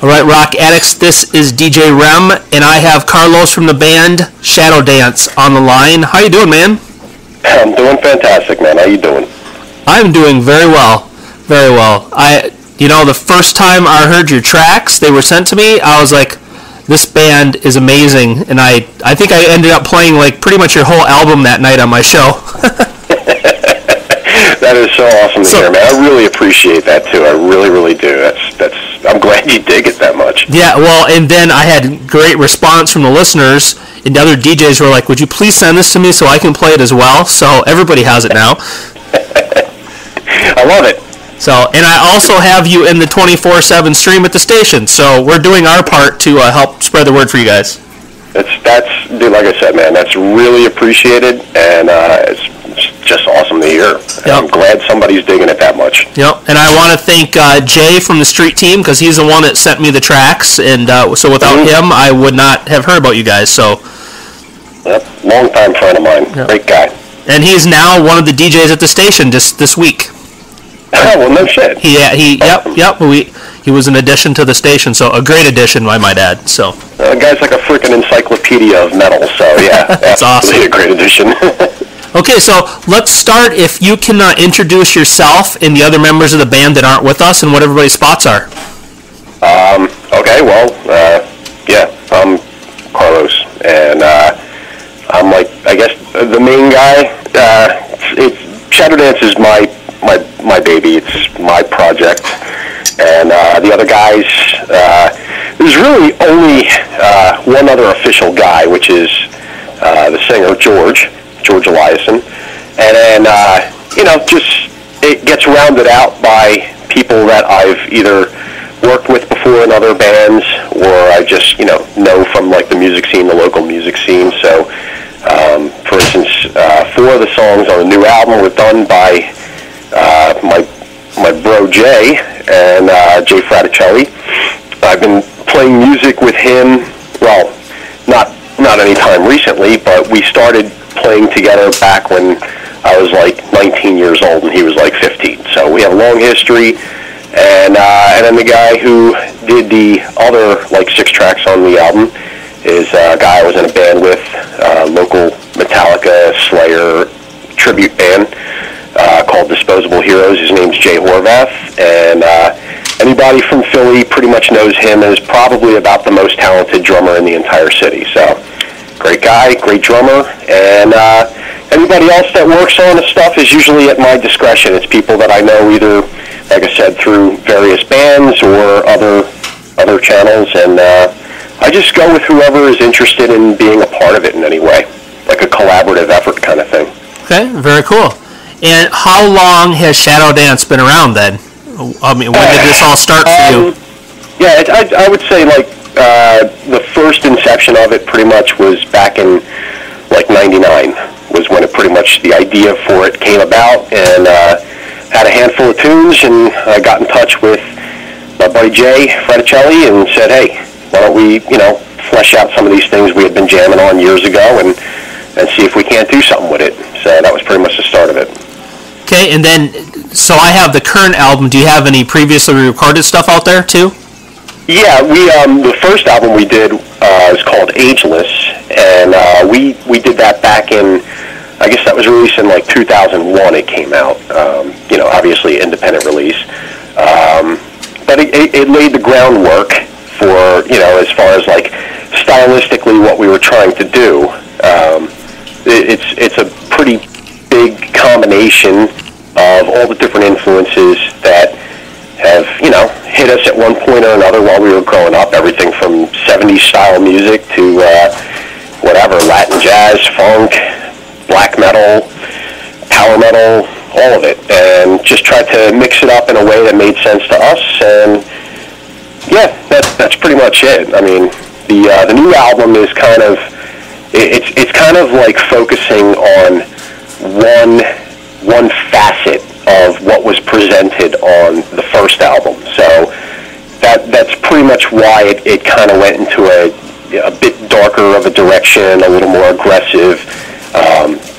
All right, Rock Addicts, this is DJ REM, and I have Carlos from the band Shadowdance on the line. How you doing, man? I'm doing fantastic, man. How you doing? I'm doing very well, very well. The first time I heard your tracks, they were sent to me, I was like, this band is amazing, and I think I ended up playing like pretty much your whole album that night on my show. That is so awesome to hear, man. I really appreciate that too. I really, really do. I'm glad you dig it that much. Yeah, well, and then I had great response from the listeners, and the other DJs were like, would you please send this to me so I can play it as well? So everybody has it now. I love it. So, and I also have you in the 24/7 stream at the station, so we're doing our part to help spread the word for you guys. Dude, like I said, man, that's really appreciated, and it's just awesome to hear. Yep. I'm glad somebody's digging it that much. Yep, and I want to thank Jay from the street team, because he's the one that sent me the tracks, and so without him, I would not have heard about you guys. So, yep, long-time friend of mine. Yep. Great guy. And he's now one of the DJs at the station just this week. Oh, well, no shit. He was an addition to the station, so a great addition, I might add. So, the guy's like a freaking encyclopedia of metal, so yeah. That's awesome. A great addition. Okay, so let's start. If you can introduce yourself and the other members of the band that aren't with us and what everybody's spots are. Okay, well, I'm Carlos, and I'm like, I guess, the main guy. Shadowdance is my baby. It's my project. And the other guys, there's really only one other official guy, which is the singer, George Eliason. And then, it gets rounded out by people that I've either worked with before in other bands, or I just, know from like the music scene, the local music scene. So, for instance, 4 of the songs on the new album were done by my bro Jay and Jay Fraticelli. I've been playing music with him, well, not any time recently, but we started playing together back when I was like 19 years old and he was like 15. So we have a long history. And then the guy who did the other like 6 tracks on the album is a guy I was in a band with, local Metallica Slayer tribute band called Disposable Heroes. His name's Jay Horvath, and anybody from Philly pretty much knows him as probably about the most talented drummer in the entire city. So, great guy, great drummer, and anybody else that works on the stuff is usually at my discretion. It's people that I know either, like I said, through various bands or other channels, and I just go with whoever is interested in being a part of it in any way, like a collaborative effort kind of thing. Okay, very cool. And how long has Shadowdance been around then? I mean, when did this all start for you? Yeah, I would say like the first inception of it pretty much was back in like 99 was when it pretty much, the idea for it came about, and had a handful of tunes, and I got in touch with my buddy Jay Fraticelli and said, hey, why don't we, flesh out some of these things we had been jamming on years ago and see if we can't do something with it. So that was pretty much the start of it. Okay, and then, so I have the current album. Do you have any previously recorded stuff out there, too? Yeah, the first album we did is called Ageless, and we did that back in, I guess that was released in like 2001 it came out. Obviously independent release. But it laid the groundwork for, as far as like stylistically what we were trying to do. It's a pretty big combination of all the different influences that have, hit us at one point or another while we were growing up. Everything from 70s style music to whatever, Latin jazz, funk, black metal, power metal, all of it, and just tried to mix it up in a way that made sense to us. And yeah, that's pretty much it. I mean, the new album is kind of, it's kind of like focusing on one facet of what was presented on the first album. So that's pretty much why it kind of went into a bit darker of a direction, a little more aggressive.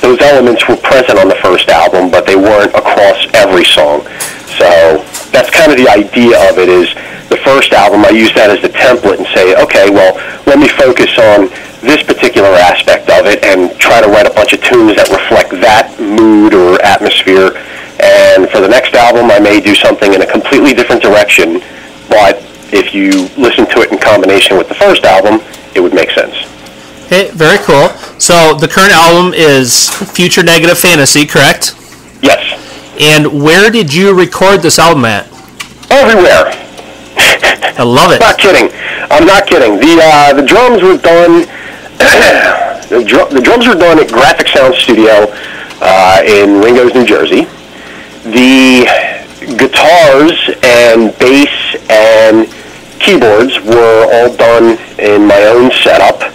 Those elements were present on the first album, but they weren't across every song. So that's kind of the idea of it. Is the first album, I use that as the template and say, okay, well, let me focus on this particular aspect of it and try to write a bunch of tunes that reflect that mood or atmosphere. And for the next album, I may do something in a completely different direction, but if you listen to it in combination with the first album, it would make sense. Okay, very cool. So the current album is Future Negative Fantasy, correct? Yes. And where did you record this album at? Everywhere. I love it. Not kidding. I'm not kidding. The drums were done. The drums were done at Graphic Sound Studio in Ringo's, New Jersey. The guitars and bass and keyboards were all done in my own setup.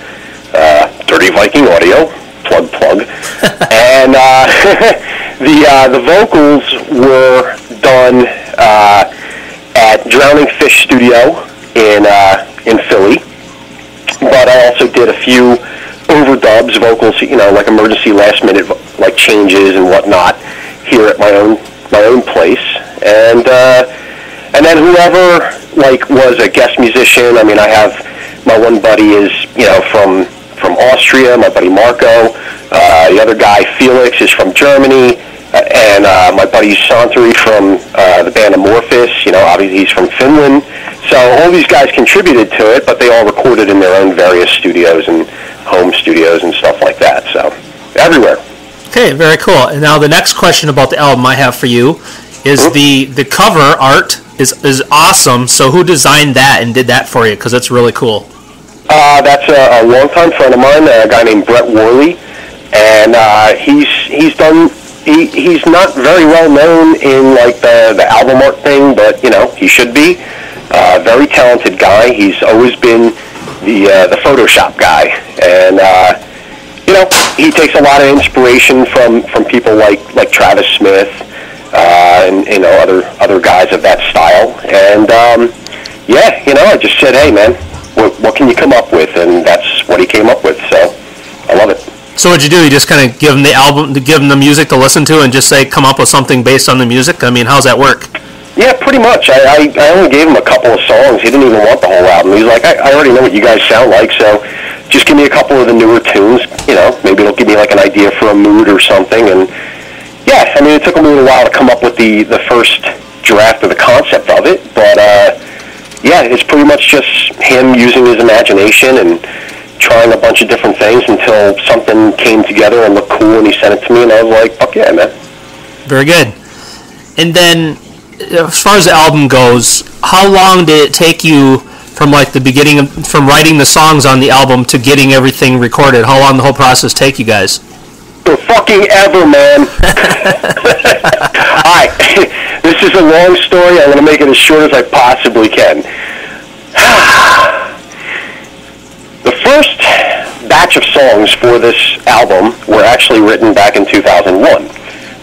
Dirty Viking Audio, plug. And the vocals were done at Drowning Fish Studio in Philly. But I also did a few overdubs, vocals, like emergency last minute like changes and whatnot here at my own place. And then whoever like was a guest musician, I mean, I have my one buddy is, from Austria, my buddy Marco. The other guy, Felix, is from Germany. And my buddy Santeri from the band Amorphis, obviously he's from Finland. So all these guys contributed to it, but they all recorded in their own various studios and home studios and stuff like that. So everywhere. Okay, very cool. And now the next question about the album I have for you is the cover art is awesome. So who designed that and did that for you? Because it's really cool. That's a longtime friend of mine, a guy named Brett Worley, and he's done. He's not very well known in like the album art thing, but he should be. Very talented guy. He's always been the Photoshop guy, and he takes a lot of inspiration from people like Travis Smith and other guys of that style. And I just said, hey man, what can you come up with? And that's what he came up with. So I love it. So what'd you do? You just kind of give him the album, give him the music to listen to, and just say, come up with something based on the music? I mean, how's that work? Yeah, pretty much. I only gave him a couple of songs. He didn't even want the whole album. He's like, I already know what you guys sound like, so just give me a couple of the newer tunes. Maybe it'll give me like an idea for a mood or something. And yeah, I mean, it took him a little while to come up with the first draft of the concept of it, but yeah, it's pretty much just him using his imagination and trying a bunch of different things until something came together and looked cool, and he sent it to me, and I was like, fuck yeah, man. Very good. And then, as far as the album goes, how long did it take you from like the beginning, from writing the songs on the album to getting everything recorded? How long did the whole process take you guys? For fucking ever, man. Alright, this is a long story. I'm going to make it as short as I possibly can. The first batch of songs for this album were actually written back in 2001.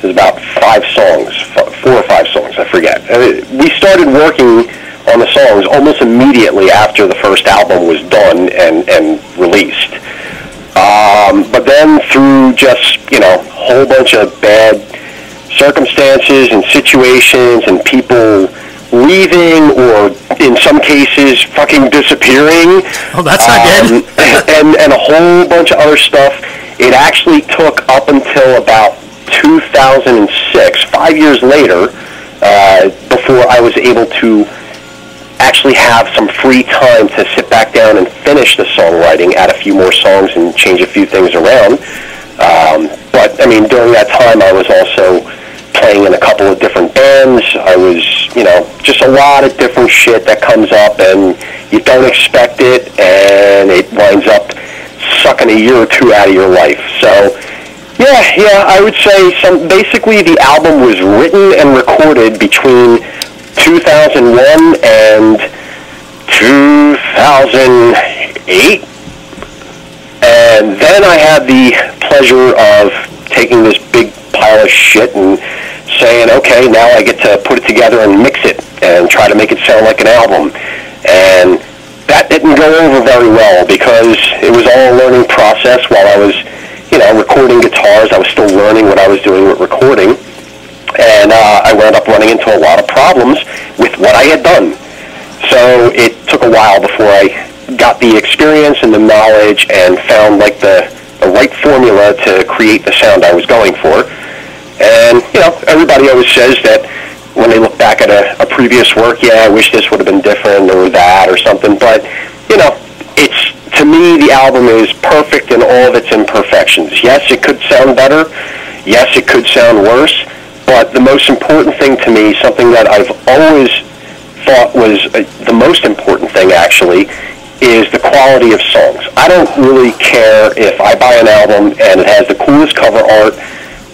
There's about 5 songs, 4 or 5 songs, I forget. We started working on the songs almost immediately after the first album was done and released. But then through just, a whole bunch of bad circumstances and situations and people leaving or in some cases fucking disappearing. Oh, that's not good. and a whole bunch of other stuff. It actually took up until about 2006, 5 years later, before I was able to actually have some free time to sit back down and finish the songwriting, add a few more songs and change a few things around. But I mean, during that time I was also playing in a couple of different bands. I was, just a lot of different shit that comes up and you don't expect it, and it winds up sucking a year or two out of your life. So yeah, I would say basically the album was written and recorded between 2001 and 2008. And then I had the pleasure of taking this big pile of shit and saying, okay, now I get to put it together and mix it and try to make it sound like an album. And that didn't go over very well because it was all a learning process while I was, recording guitars. I was still learning what I was doing with recording. And I wound up running into a lot of problems with what I had done. So it took a while before I got the experience and the knowledge and found like the right formula to create the sound I was going for. And, everybody always says that when they look back at a previous work, yeah, I wish this would have been different or that or something. But, to me, the album is perfect in all of its imperfections. Yes, it could sound better. Yes, it could sound worse. But the most important thing to me, something that I've always thought was the most important thing, actually, is the quality of songs. I don't really care if I buy an album and it has the coolest cover art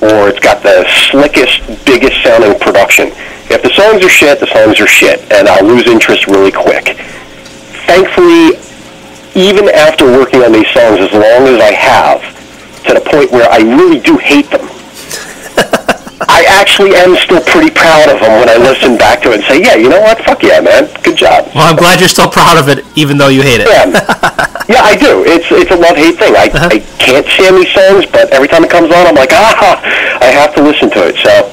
or it's got the slickest, biggest sounding production. If the songs are shit, the songs are shit, and I'll lose interest really quick. Thankfully, even after working on these songs as long as I have, to the point where I really do hate them, I actually am still pretty proud of them when I listen back to it and say, yeah, you know what? Fuck yeah, man. Good job. Well, I'm glad you're still proud of it, even though you hate it. Yeah, I do. It's a love-hate thing. I can't stand these songs, but every time it comes on, I'm like, I have to listen to it. So,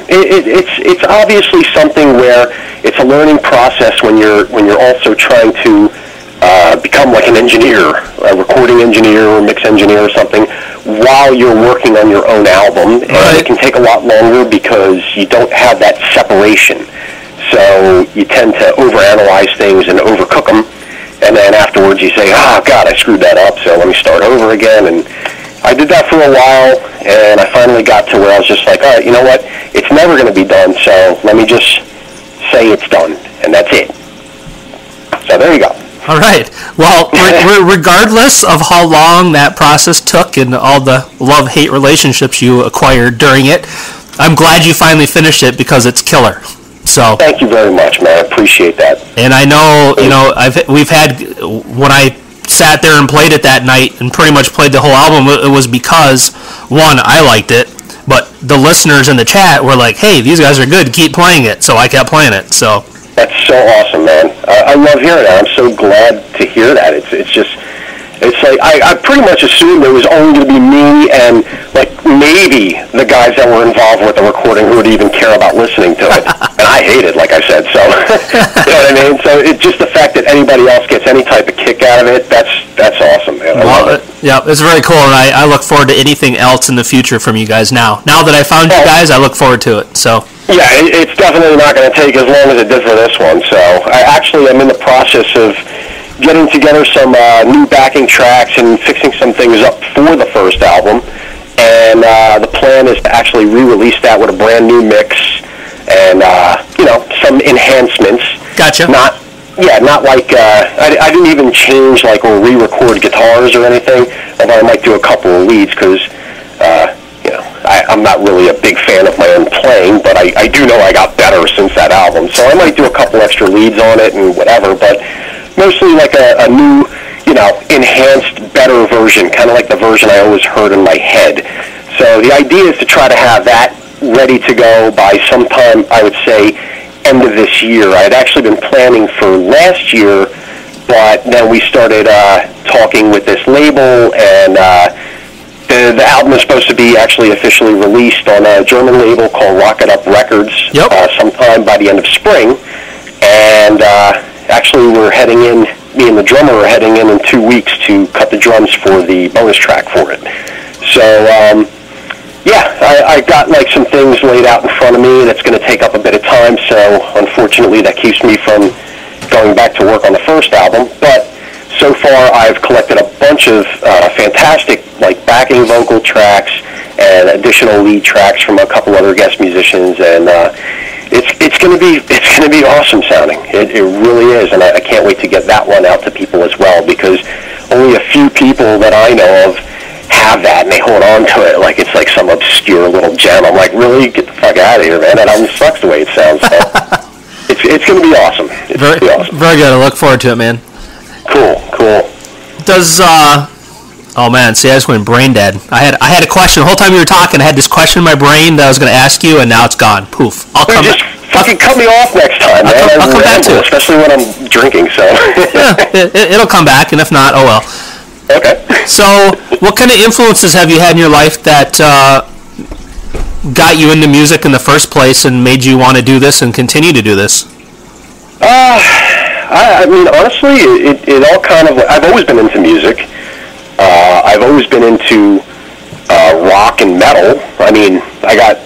it's obviously something where it's a learning process when you're also trying to become like an engineer, a recording engineer or mix engineer or something, while you're working on your own album. And right. It can take a lot longer because you don't have that separation. So you tend to overanalyze things and overcook them. And then afterwards you say, God, I screwed that up, so let me start over again. And I did that for a while, and I finally got to where I was just like, all right, you know what? It's never going to be done, so let me just say it's done, and that's it. So there you go. All right. Well, regardless of how long that process took and all the love-hate relationships you acquired during it, I'm glad you finally finished it because it's killer. So thank you very much, man. I appreciate that. And I know, we've had, when I sat there and played it that night and pretty much played the whole album, it was because, one, I liked it, but the listeners in the chat were like, hey, these guys are good, keep playing it. So I kept playing it. So that's so awesome, man. I love hearing that. I'm so glad to hear that. It's like I pretty much assumed it was only going to be me and like maybe the guys that were involved with the recording who would even care about listening to it. And I hate it, like I said. So you know what I mean? So it's just the fact that anybody else gets any type of kick out of it. That's awesome, man. I love it. Yeah, it's very cool, and I look forward to anything else in the future from you guys now. Now that I found you guys, I look forward to it. So yeah, it's definitely not going to take as long as it did for this one. So I actually am in the process of getting together some new backing tracks and fixing some things up for the first album. And the plan is to actually re-release that with a brand new mix and, some enhancements. Gotcha. Not like, I didn't even change like or re-record guitars or anything, although I might do a couple of leads because, I'm not really a big fan of my own playing, but I do know I got better since that album. So I might do a couple extra leads on it and whatever, but mostly like a new, enhanced, better version, kind of like the version I always heard in my head. So the idea is to try to have that ready to go by sometime, I would say, end of this year. I had actually been planning for last year, but then we started talking with this label, and the album is supposed to be actually officially released on a German label called Rocket Up Records sometime by the end of spring. And actually we're heading in, me and the drummer are heading in 2 weeks to cut the drums for the bonus track for it. So, I got like some things laid out in front of me, and it's going to take up a bit of time, so unfortunately that keeps me from going back to work on the first album. But so far I've collected a bunch of fantastic like backing vocal tracks and additional lead tracks from a couple other guest musicians, and it's going to be awesome sounding. It really is, and I can't wait to get that one out to people as well, because only a few people that I know of have that, and they hold on to it like it's like some obscure little gem. I'm like, really? Get the fuck out of here, man. That album sucks the way it sounds. So it's going to be awesome. It's going to be awesome. Very good. I look forward to it, man. Cool. Does oh man, see, I just went brain dead. I had a question the whole time you were talking. I had this question in my brain that I was going to ask you, and now it's gone. Poof. Just fucking cut me off next time, man. I'll come back to it, especially when I'm drinking. So yeah, it'll come back, and if not, oh well. Okay. So, what kind of influences have you had in your life that got you into music in the first place and made you want to do this and continue to do this? I mean, honestly, it all kind of, I've always been into music. I've always been into rock and metal. I mean, I got,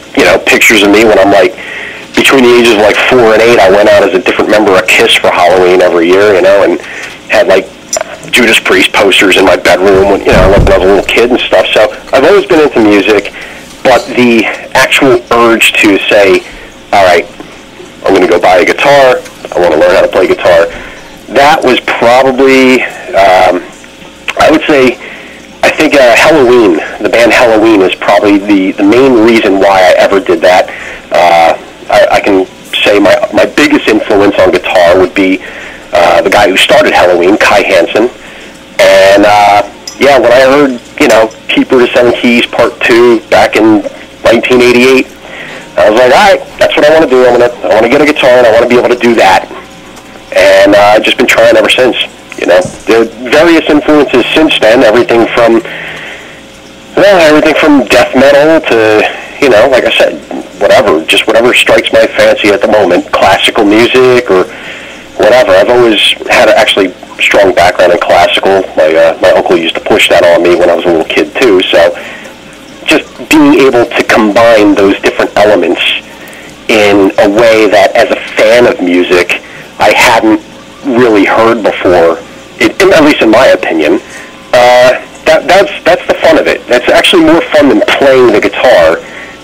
pictures of me when I'm like, between the ages of like 4 and 8, I went out as a different member of KISS for Halloween every year, and had like Judas Priest posters in my bedroom when, when I was a little kid and stuff. So I've always been into music, but the actual urge to say, all right, I'm going to go buy a guitar, I want to learn how to play guitar, that was probably, I would say, I think Halloween, the band Halloween, is probably the main reason why I ever did that. I can say my biggest influence on guitar would be the guy who started Halloween, Kai Hansen. And when I heard, Keeper to Seven Keys Part 2 back in 1988, I was like, all right, that's what I want to do. I want to get a guitar, and I want to be able to do that. And I've just been trying ever since. There are various influences since then, everything from death metal to, like I said, whatever strikes my fancy at the moment, classical music or whatever. I've always had actually strong background in classical. My uncle used to push that on me when I was a little kid too. So just being able to combine those different elements in a way that, as a fan of music, I hadn't really heard before, at least in my opinion. That's the fun of it. That's actually more fun than playing the guitar,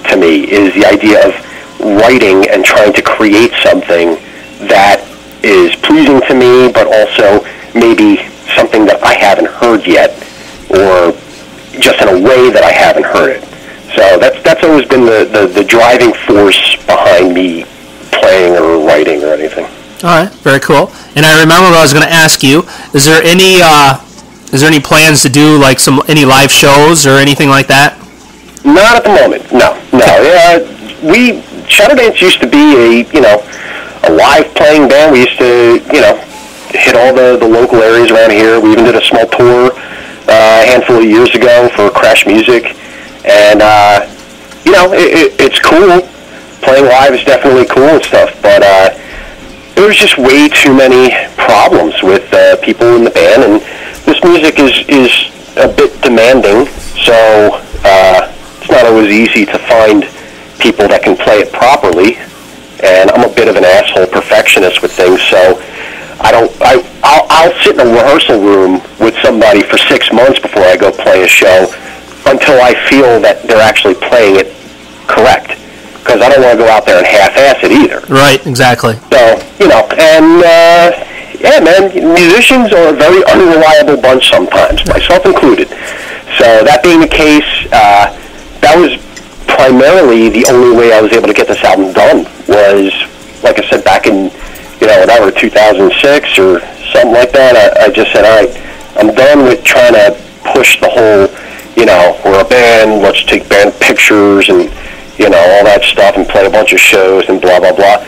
to me, is the idea of writing and trying to create something that is pleasing to me, but also maybe something that I haven't heard yet, or just in a way that I haven't heard it. So that's always been the driving force behind me playing or writing or anything. All right, very cool. And I remember what I was going to ask you. Is there any plans to do like any live shows or anything like that? Not at the moment. No. Shadowdance used to be a live playing band. We used to hit all the local areas around here. We even did a small tour a handful of years ago for Crash Music, and it's cool. Playing live is definitely cool and stuff, but there was just way too many problems with people in the band, and this music is a bit demanding, so it's not always easy to find people that can play it properly, and I'm a bit of an asshole perfectionist with things, so I'll sit in a rehearsal room with somebody for 6 months before I go play a show until I feel that they're actually playing it correct, because I don't want to go out there and half-ass it either. Right, exactly. So, yeah, man, musicians are a very unreliable bunch sometimes, myself included. So that being the case, that was primarily the only way I was able to get this album done was, like I said, back in, 2006 or something like that. I just said, all right, I'm done with trying to push the whole, we're a band, let's take band pictures and, all that stuff and play a bunch of shows and blah, blah, blah.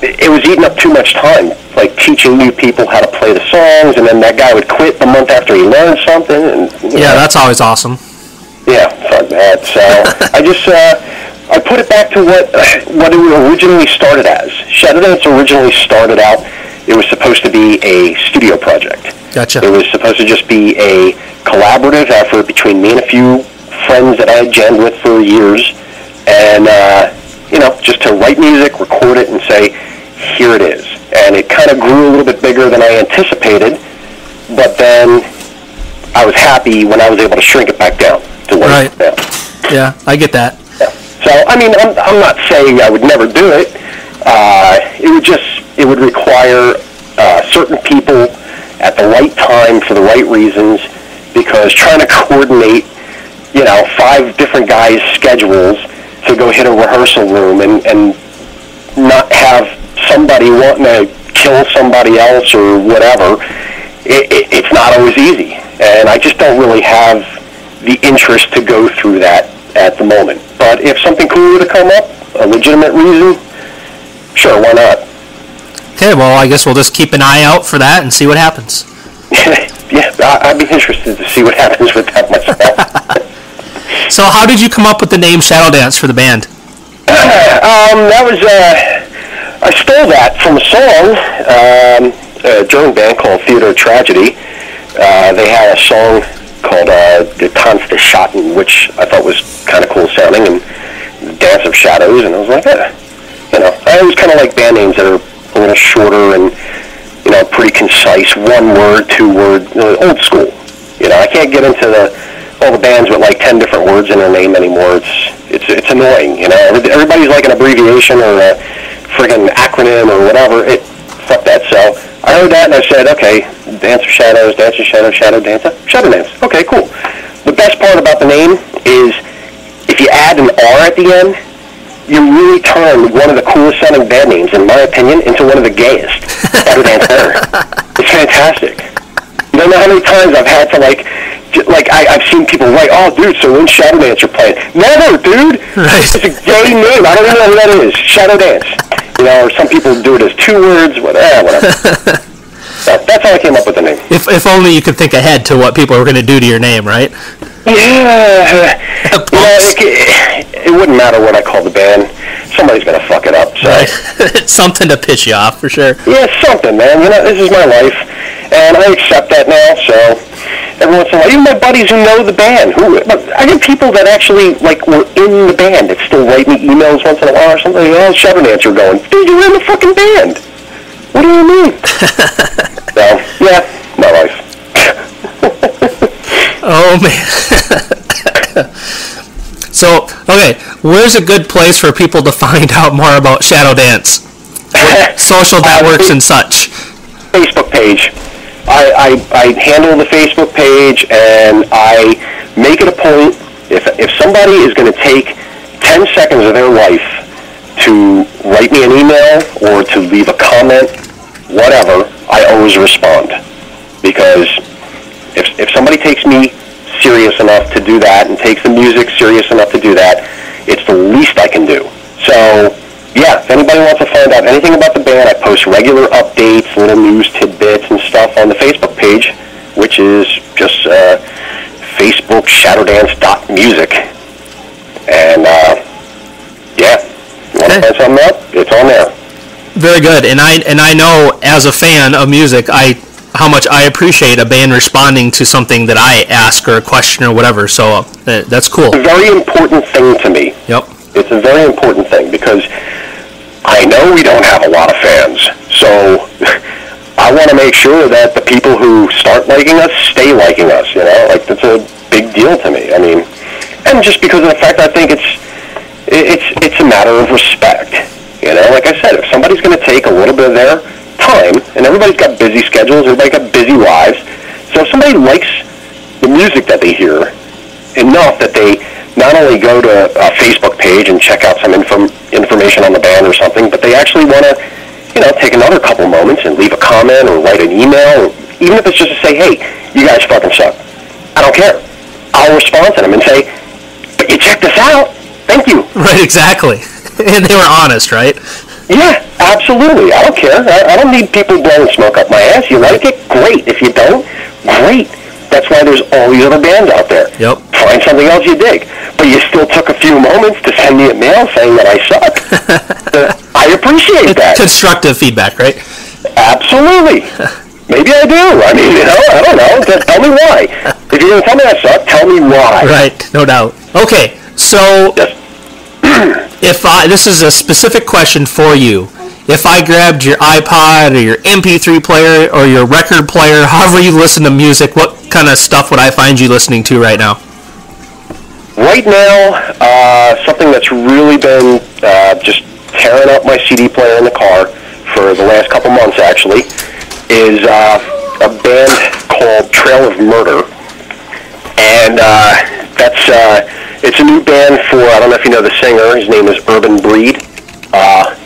It was eating up too much time, like teaching new people how to play the songs, and then that guy would quit the month after he learned something. And that's always awesome. Yeah, fuck that. So I put it back to what it originally started as. Shadowdance originally started out, it was supposed to be a studio project. Gotcha. It was supposed to just be a collaborative effort between me and a few friends that I had jammed with for years, and just to write music, record it, and say, here it is. And it kind of grew a little bit bigger than I anticipated, but then I was happy when I was able to shrink it back down to what right. It's now. Yeah, I get that. Yeah. So, I mean, I'm not saying I would never do it. It would require certain people at the right time for the right reasons, because trying to coordinate, 5 different guys' schedules to go hit a rehearsal room and not have somebody wanting to kill somebody else or whatever, it's not always easy. And I just don't really have the interest to go through that at the moment. But if something cool were to come up, a legitimate reason, sure, why not? Okay, well, I guess we'll just keep an eye out for that and see what happens. Yeah, I'd be interested to see what happens with that myself. So how did you come up with the name Shadowdance for the band? That was, I stole that from a song, a German band called Theater of Tragedy. They had a song called The Tanz des Schatten, which I thought was kind of cool sounding, and The Dance of Shadows, and I was like, I always kind of like band names that are a little shorter and, pretty concise, one word, two word, old school. I can't get into all the bands with like 10 different words in their name anymore. It's annoying, Everybody's like an abbreviation or a friggin' acronym or whatever. Fuck that. So I heard that and I said, okay, Dance of Shadows, Dance of Shadows, Shadow Dance, Shadowdance. Okay, cool. The best part about the name is if you add an R at the end, you really turn one of the coolest sounding band names, in my opinion, into one of the gayest. Shadowdance ever. It's fantastic. You don't know how many times I've had to I've seen people write, oh, dude, so when Shadowdance you're playing? Never, dude. Right. It's a gay name. I don't even know who that is. Shadowdance. Or some people do it as 2 words, whatever. That's how I came up with the name. If only you could think ahead to what people were going to do to your name, right? Yeah. It wouldn't matter what I called the band. Somebody's going to fuck it up. So. Right. It's something to piss you off, for sure. Yeah, something, man. This is my life, and I accept that now, so every once in a while, even my buddies who know the band, I get people that actually, were in the band that still write me emails once in a while or something. Oh, Shadowdance, you're going. Dude, you're in the fucking band. What do you mean? So, yeah, my life. Oh, man. So, okay, where's a good place for people to find out more about Shadowdance? Social networks and such. Facebook page. I handle the Facebook page, and I make it a point, if somebody is going to take 10 seconds of their life to write me an email or to leave a comment, whatever, I always respond. Because if somebody takes me serious enough to do that and takes the music serious enough to do that, it's the least I can do. So, yeah, if anybody wants to find out anything about the band, I post regular updates, little news tidbits and stuff on the Facebook page, which is just Facebook Shadowdance.music. And, yeah, you want to find something out? It's on there. Very good. And I know, as a fan of music, how much I appreciate a band responding to something that I ask or a question or whatever. So that's cool. It's a very important thing to me. Yep. It's a very important thing because I know we don't have a lot of fans. So I want to make sure that the people who start liking us stay liking us. That's a big deal to me. I mean, and just because of the fact I think it's a matter of respect. Like I said, if somebody's going to take a little bit of their time, and everybody's got busy schedules, everybody's got busy lives, so if somebody likes the music that they hear enough that they not only go to a Facebook page and check out some information on the band or something, but they actually want to, take another couple moments and leave a comment or write an email, or even if it's just to say, hey, you guys fucking suck. I don't care. I'll respond to them and say, but you checked this out. Thank you. Right, exactly. And they were honest, right? Yeah, absolutely. I don't care. I don't need people blowing smoke up my ass. You like it? Great. If you don't, great. That's why there's all these other bands out there. Yep. Find something else you dig. But you still took a few moments to send me a mail saying that I suck. I appreciate that. Constructive feedback, right? Absolutely. Maybe I do. I mean, I don't know. Just tell me why. If you're going to tell me I suck, tell me why. Right, no doubt. Okay, so Yes. this is a specific question for you. If I grabbed your iPod or your MP3 player or your record player, however you listen to music, what kind of stuff would I find you listening to right now? Right now, something that's really been just tearing up my CD player in the car for the last couple months, actually, is a band called Trail of Murder. And it's a new band for, I don't know if you know the singer, his name is Urban Breed.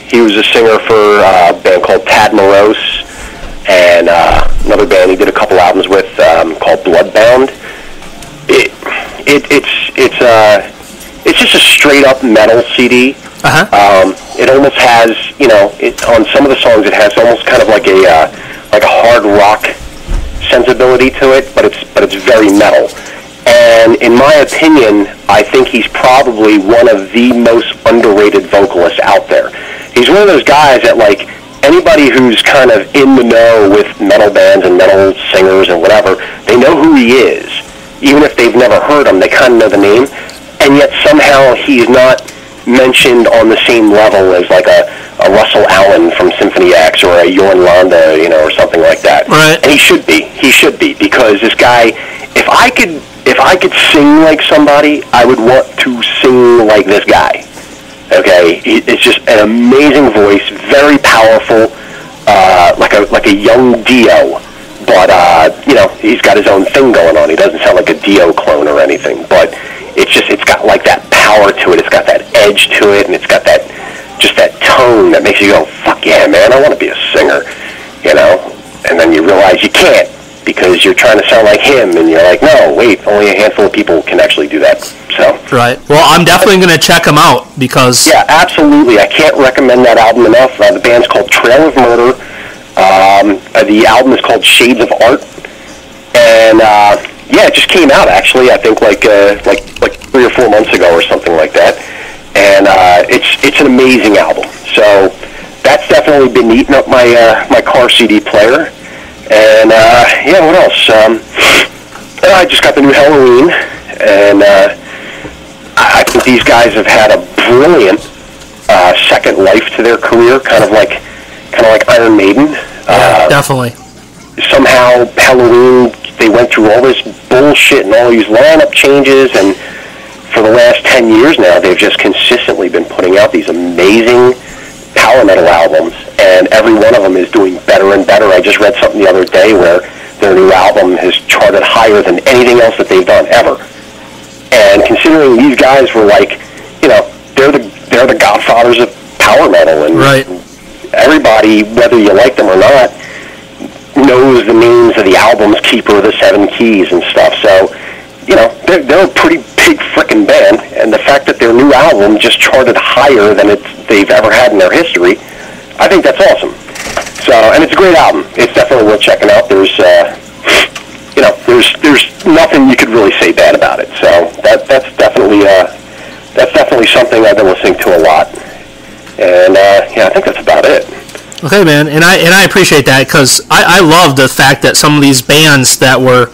He was a singer for a band called Tad Morose and another band he did a couple albums with called Bloodbound. It's just a straight up metal CD. Uh-huh. It almost has, on some of the songs it has almost kind of like a hard rock sensibility to it, but it's very metal. And in my opinion, I think he's probably one of the most underrated vocalists out there. He's one of those guys that, like, anybody who's kind of in the know with metal bands and metal singers and whatever, they know who he is. Even if they've never heard him, they kind of know the name. And yet somehow he's not mentioned on the same level as, like, a Russell Allen from Symphony X or a Jorn Landa, you know, or something like that. Right. And he should be, because this guy, if I could sing like somebody, I would want to sing like this guy. Okay, it's just an amazing voice, very powerful, like a young Dio, but you know, he's got his own thing going on. He doesn't sound like a Dio clone or anything, but it's got like that power to it. It's got that edge to it, and it's got that tone that makes you go, fuck yeah, man, I want to be a singer, you know. And then you realize you can't, because you're trying to sound like him, and you're like, no, wait, only a handful of people can actually do that. So right. Well, I'm definitely going to check him out, because yeah, absolutely. I can't recommend that album enough. The band's called Trail of Murder. The album is called Shades of Art, and yeah, it just came out actually. I think like 3 or 4 months ago or something like that. And it's an amazing album. So that's definitely been eating up my my car CD player. And yeah, what else? I just got the new Halloween, and I think these guys have had a brilliant second life to their career, kind of like Iron Maiden. yeah, definitely. Somehow Halloween, they went through all this bullshit and all these lineup changes, and for the last 10 years now, they've just consistently been putting out these amazing power metal albums, and every one of them is doing better and better. I just read something the other day where their new album has charted higher than anything else that they've done ever. And considering these guys were like, you know, they're the godfathers of power metal, and right. everybody, whether you like them or not, knows the names of the albums Keeper of the Seven Keys and stuff. So, you know, they're a pretty big frickin' band, and the fact that their new album just charted higher than they've ever had in their history, I think that's awesome. So, and it's a great album. It's definitely worth checking out. There's, you know, there's nothing you could really say bad about it. So that's definitely something I've been listening to a lot. And yeah, I think that's about it. Okay, man, and I appreciate that, because I love the fact that some of these bands that were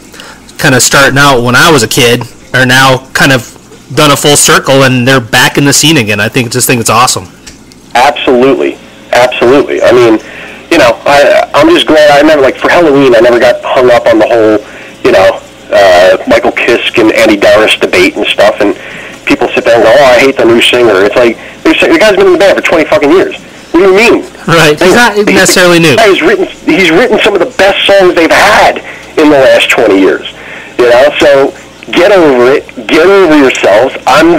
kind of starting out when I was a kid are now kind of done a full circle, and they're back in the scene again. I think it's awesome. Absolutely. I mean, you know, I'm just glad. I remember, like, for Halloween, I never got hung up on the whole, you know, Michael Kiske and Andy Darius debate and stuff, and people sit there and go, oh, I hate the new singer. It's like, the guy's been in the band for 20 fucking years. What do you mean? Right. He's not necessarily new. He's written some of the best songs they've had in the last 20 years. You know, so get over it. Get over yourselves. I'm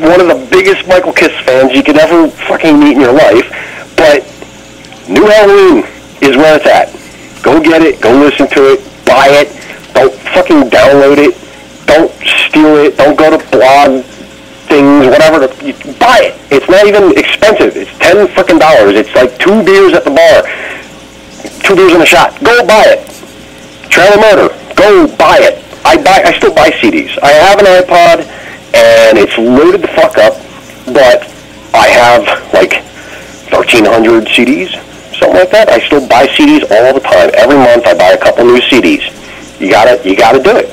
one of the biggest Michael Kiske fans you could ever fucking meet in your life. But New Halloween is where it's at. Go get it. Go listen to it. Buy it. Don't fucking download it. Don't steal it. Don't go to blog things, whatever. Buy it. It's not even expensive. It's $10 frickin' dollars. It's like 2 beers at the bar. 2 beers and a shot. Go buy it. Trail of Murder. Go buy it. I still buy CDs. I have an iPod, and it's loaded the fuck up, but I have like 1,300 CDs, something like that. I still buy CDs all the time. Every month I buy a couple new CDs. You gotta do it.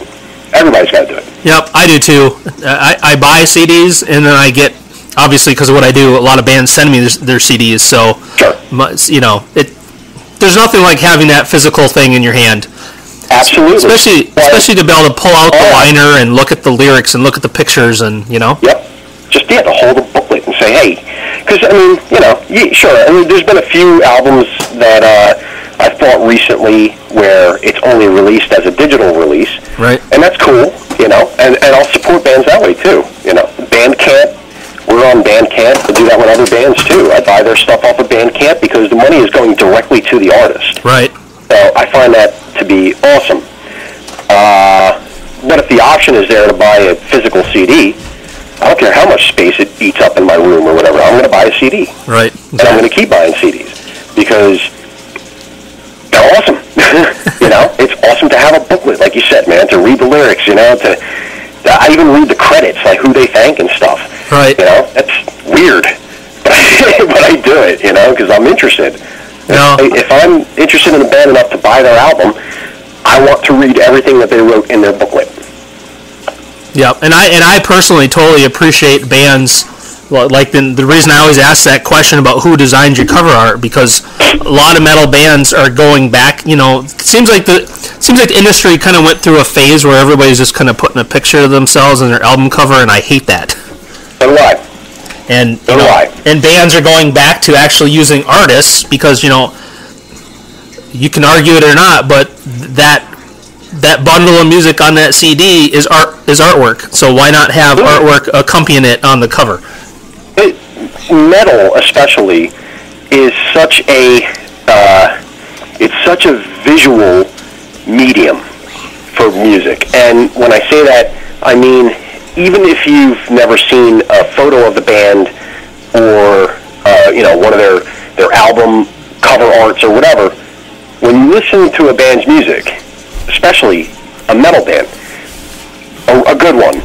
Everybody's gotta do it. Yep, I do too. I buy CDs, and then I get, obviously because of what I do, a lot of bands send me their CDs, so sure. You know, there's nothing like having that physical thing in your hand. Absolutely. Especially to be able to pull out the liner and look at the lyrics and look at the pictures, and, you know. Yep. Just to hold the booklet and say, hey, because, I mean, you know, sure. I mean, there's been a few albums that I've bought recently where it's only released as a digital release. Right. And that's cool, you know, and I'll support bands that way, too. You know, Bandcamp, we're on Bandcamp. I do that with other bands, too. I buy their stuff off of Bandcamp because the money is going directly to the artist. Right. So I find that to be awesome. But if the option is there to buy a physical CD, I don't care how much space it eats up in my room or whatever, I'm going to buy a CD. Right. Exactly. And I'm going to keep buying CDs because they're awesome. You know, it's awesome to have a booklet, like you said, man, to read the lyrics, you know, to I even read the credits, like who they thank and stuff. Right. You know, that's weird, but I do it, you know, because I'm interested. No. If I'm interested in a band enough to buy their album, I want to read everything that they wrote in their booklet. Yeah, and I personally totally appreciate bands. Like the reason I always ask that question about who designed your cover art, because a lot of metal bands are going back. You know, it seems like the industry kind of went through a phase where everybody's just kind of putting a picture of themselves in their album cover, and I hate that. So do I. And you know, and bands are going back to actually using artists, because you know, you can argue it or not, but that bundle of music on that CD is artwork. So why not have artwork accompanying it on the cover? Metal, especially, is such a visual medium for music. And when I say that, I mean, even if you've never seen a photo of the band or you know, one of their album cover arts or whatever, when you listen to a band's music, especially a metal band, a good one,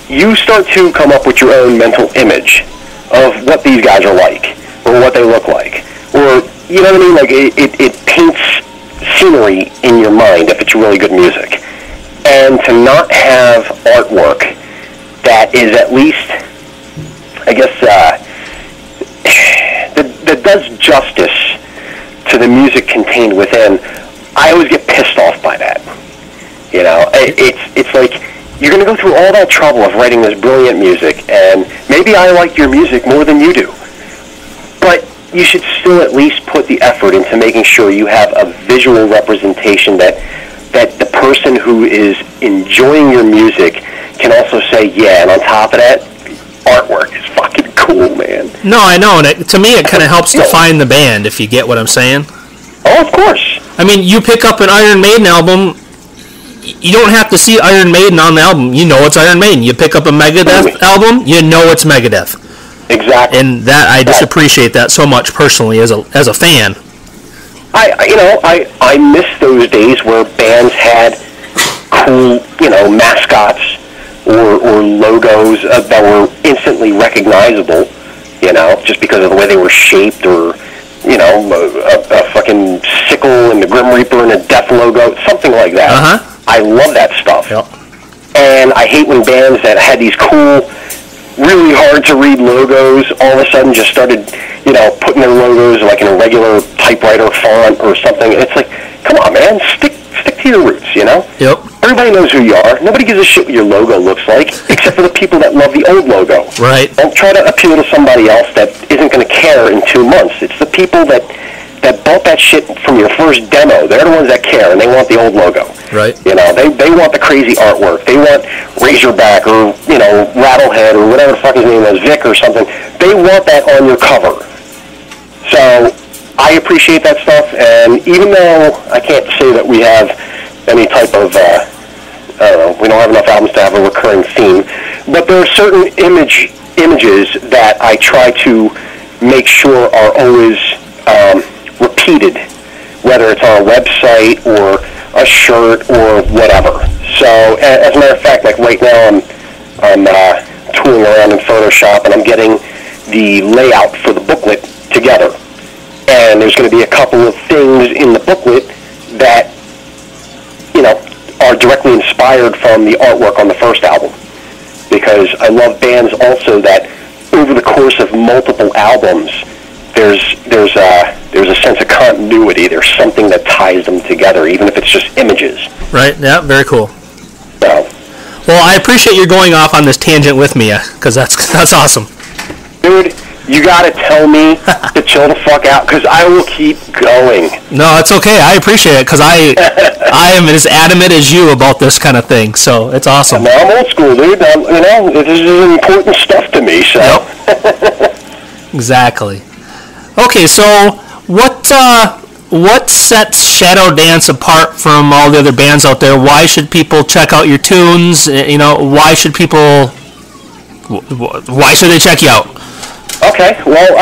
you start to come up with your own mental image of what these guys are like, or what they look like, or, you know what I mean, like, it paints scenery in your mind if it's really good music. And to not have artwork that is at least, I guess, that does justice to the music contained within, I always get pissed off by that. You know, it's like, you're going to go through all that trouble of writing this brilliant music, and maybe I like your music more than you do, but you should still at least put the effort into making sure you have a visual representation that the person who is enjoying your music can also say, yeah, and on top of that, artwork is fucking cool, man. No, I know, and to me it kind of helps define the band, if you get what I'm saying. Oh, of course. I mean, you pick up an Iron Maiden album, you don't have to see Iron Maiden on the album. You know it's Iron Maiden. You pick up a Megadeth album, you know it's Megadeth. Exactly. And that, I just appreciate that so much personally as a fan. I miss those days where bands had cool, you know, mascots or logos that were instantly recognizable, you know, just because of the way they were shaped, or, you know, a fucking sickle and the Grim Reaper and a death logo, something like that. Uh-huh. I love that stuff. Yep. And I hate when bands that had these cool, really hard to read logos all of a sudden just started, you know, putting their logos like in a regular typewriter font or something. It's like, come on, man, stick to your roots, you know? Yep. Everybody knows who you are. Nobody gives a shit what your logo looks like, except for the people that love the old logo. Right. Don't try to appeal to somebody else that isn't going to care in 2 months. It's the people that bought that shit from your first demo. They're the ones that care, and they want the old logo. Right. You know, they want the crazy artwork. They want Razorback or, you know, Rattlehead or whatever the fuck his name is, Vic or something. They want that on your cover. So I appreciate that stuff, and even though I can't say that we have any type of, I don't know, we don't have enough albums to have a recurring theme, but there are certain images that I try to make sure are always repeated, whether it's on a website or a shirt or whatever. So, as a matter of fact, like right now I'm tooling around in Photoshop and I'm getting the layout for the booklet together. And there's going to be a couple of things in the booklet that, you know, are directly inspired from the artwork on the first album. Because I love bands also that over the course of multiple albums, there's a sense of continuity. There's something that ties them together, even if it's just images. Right. Yeah. Very cool. So, well, I appreciate you going off on this tangent with me, because that's awesome. Dude, you gotta tell me to chill the fuck out, because I will keep going. No, it's okay. I appreciate it, because I am as adamant as you about this kind of thing. So it's awesome. No, I'm old school, dude. You know, this is important stuff to me. So. Yep. Exactly. Okay, so what sets Shadowdance apart from all the other bands out there? Why should people check out your tunes? You know, why should they check you out? Okay, well,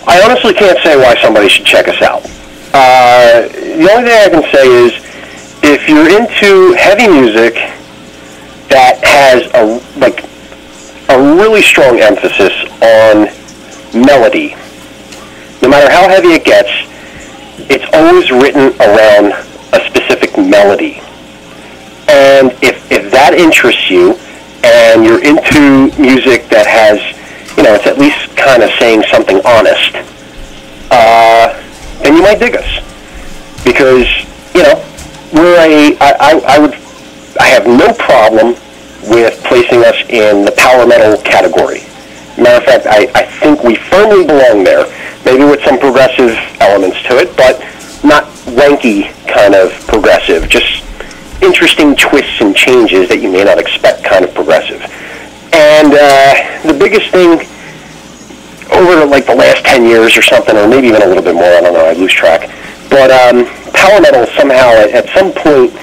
I honestly can't say why somebody should check us out. The only thing I can say is, if you're into heavy music that has a really strong emphasis on melody. No matter how heavy it gets, it's always written around a specific melody. And if that interests you, and you're into music that has, it's at least kind of saying something honest, then you might dig us. Because, I have no problem with placing us in the power metal category. Matter of fact, I think we firmly belong there, maybe with some progressive elements to it, but not wanky kind of progressive, just interesting twists and changes that you may not expect kind of progressive. And the biggest thing over the last 10 years or something, or maybe even a little bit more, I don't know, I lose track, but power metal somehow at some point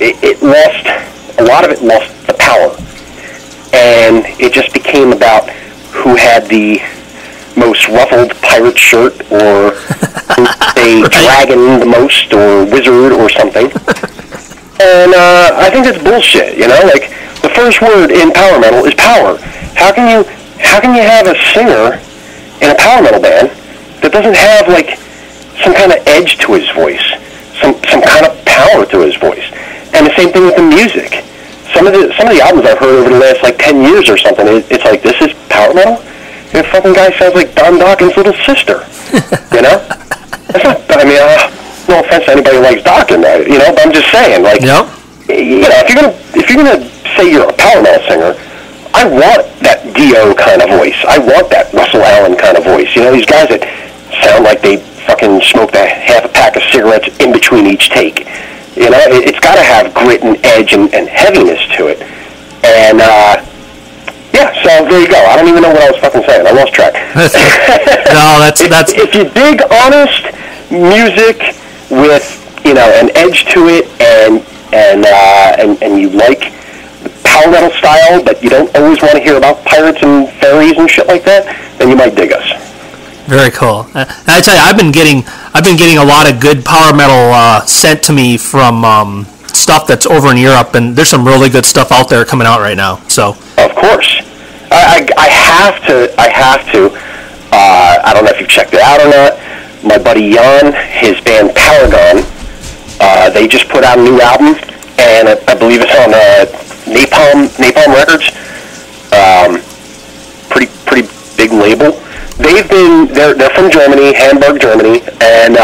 it lost, a lot of it lost the power, and it just became about who had the most ruffled pirate shirt, or a dragon the most, or wizard or something. And I think that's bullshit, the first word in power metal is power. How can you have a singer in a power metal band that doesn't have some kind of edge to his voice, some kind of power to his voice? And the same thing with the music. Some of the albums I've heard over the last 10 years or something, it's like, this is power metal? The fucking guy sounds like Don Dokken's little sister. That's not, no offense to anybody who likes Dokken, but I'm just saying, yep. If you're gonna say you're a power metal singer, I want that Dio kind of voice. I want that Russell Allen kind of voice. These guys that sound like they fucking smoked half a pack of cigarettes in between each take. It's got to have grit and edge and heaviness to it. And so there you go. I don't even know what I was fucking saying. I lost track. No, that's. If you dig honest music with an edge to it, and you like power metal style, but you don't always want to hear about pirates and fairies and shit like that, then you might dig us. Very cool. And I tell you, I've been getting a lot of good power metal sent to me from stuff that's over in Europe, and there's some really good stuff out there coming out right now. So of course, I have to. I don't know if you've checked it out or not. My buddy Jan, his band Paragon, they just put out a new album, and I believe it's on Napalm Records. Pretty big label. They're from Germany, Hamburg, Germany, and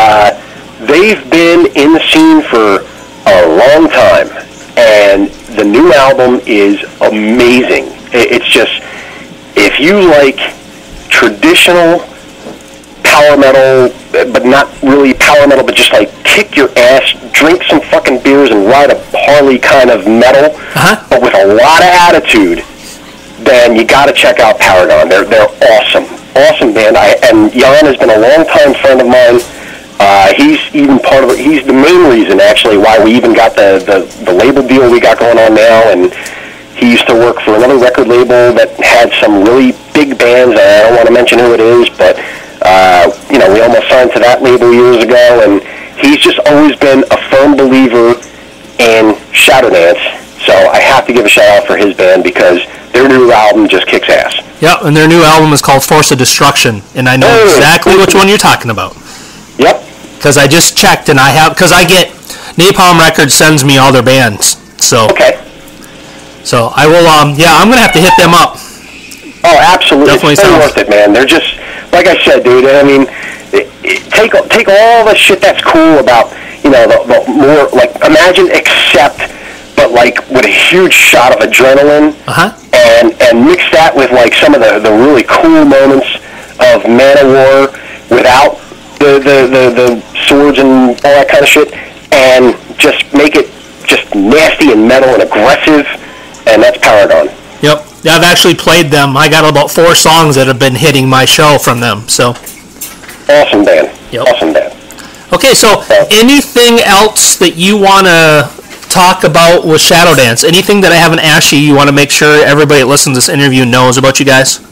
they've been in the scene for a long time, and the new album is amazing. It's just, if you like traditional power metal, but not really power metal, but just kick your ass, drink some fucking beers and ride a Harley kind of metal, but with a lot of attitude, then you got to check out Paragon. They're awesome. Awesome band. And Jan has been a long-time friend of mine. He's even part of it. He's the main reason, actually, why we even got the label deal we got going on now. And he used to work for another record label that had some really big bands. I don't want to mention who it is, but we almost signed to that label years ago. And he's just always been a firm believer in Shadowdance. So I have to give a shout out for his band, because their new album just kicks ass. Yeah, and their new album is called Force of Destruction, and I know exactly which one you're talking about. Yep. Because I just checked, and because I get Napalm Records sends me all their bands. So okay. So I will. I'm gonna have to hit them up. Oh, absolutely. Definitely it's so worth it, man. They're just, like I said, dude. Take all the shit that's cool about the more imagine Accept, but with a huge shot of adrenaline, and mix that with some of the really cool moments of Manowar without the swords and all that kind of shit, and just make it just nasty and metal and aggressive, and that's Paragon. Yep. Yeah, I've actually played them. I got about 4 songs that have been hitting my show from them. So awesome band. Yep. Awesome band. Okay, so anything else that you want to talk about with Shadowdance? Anything that I haven't asked you want to make sure everybody that listens to this interview knows about you guys?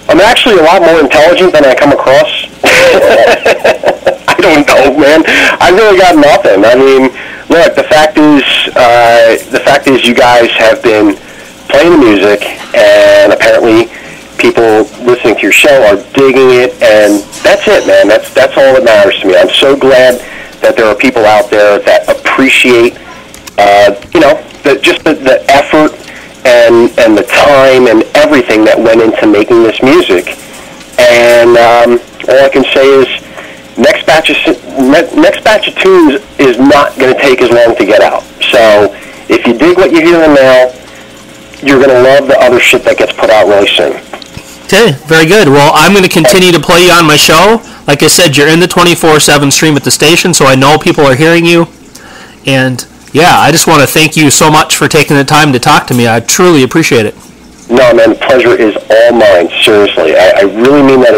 I'm actually a lot more intelligent than I come across. I don't know, man. I really got nothing. Look, the fact is, the fact is you guys have been playing the music, and apparently people listening to your show are digging it, and that's it, man. That's all that matters to me. I'm so glad that there are people out there that appreciate, the effort and the time and everything that went into making this music. And all I can say is, next batch of tunes is not going to take as long to get out. So if you dig what you're hearing now, you're going to love the other shit that gets put out really soon. Okay, very good. Well, I'm going to continue to play you on my show. Like I said, you're in the 24/7 stream at the station, so I know people are hearing you. And yeah, I just want to thank you so much for taking the time to talk to me. I truly appreciate it. No, man, the pleasure is all mine. Seriously, I really mean that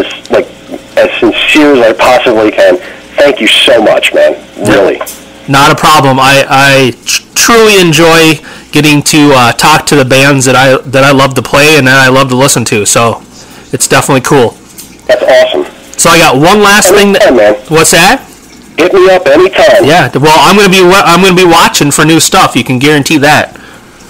as sincere as I possibly can. Thank you so much, man. Really. Not a problem. I truly enjoy getting to talk to the bands that I love to play and that I love to listen to. So it's definitely cool. That's awesome. So I got one last thing. Man. What's that? Hit me up anytime. Yeah. Well, I'm gonna be watching for new stuff. You can guarantee that.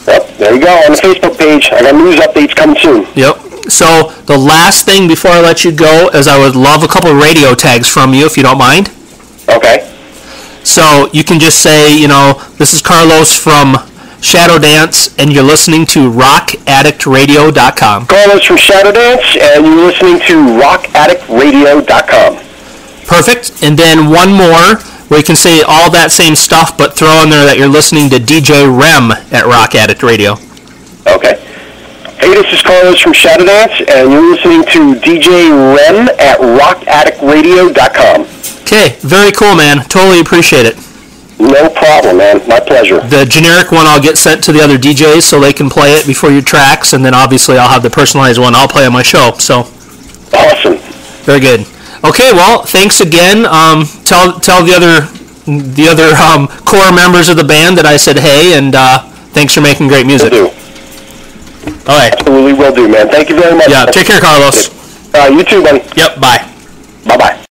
Yep. There you go. On the Facebook page, I got news updates coming soon. Yep. So the last thing before I let you go is I would love a couple of radio tags from you, if you don't mind. Okay. So you can just say, this is Carlos from Shadowdance, and you're listening to RockAddictRadio.com. Carlos from Shadowdance, and you're listening to RockAddictRadio.com. Perfect. And then one more, where you can say all that same stuff, but throw in there that you're listening to DJ REM at Rock Addict Radio. Okay. Hey, this is Carlos from Shadowdance, and you're listening to DJ REM at RockAddictRadio.com. Okay, very cool, man. Totally appreciate it. No problem, man. My pleasure. The generic one I'll get sent to the other DJs so they can play it before your tracks, and then obviously I'll have the personalized one I'll play on my show. So awesome. Very good. Okay, well, thanks again. Tell the other core members of the band that I said hey, and thanks for making great music. Will do. All right. Absolutely will do, man. Thank you very much. Yeah, take care, Carlos. You too, buddy. Yep, bye. Bye-bye.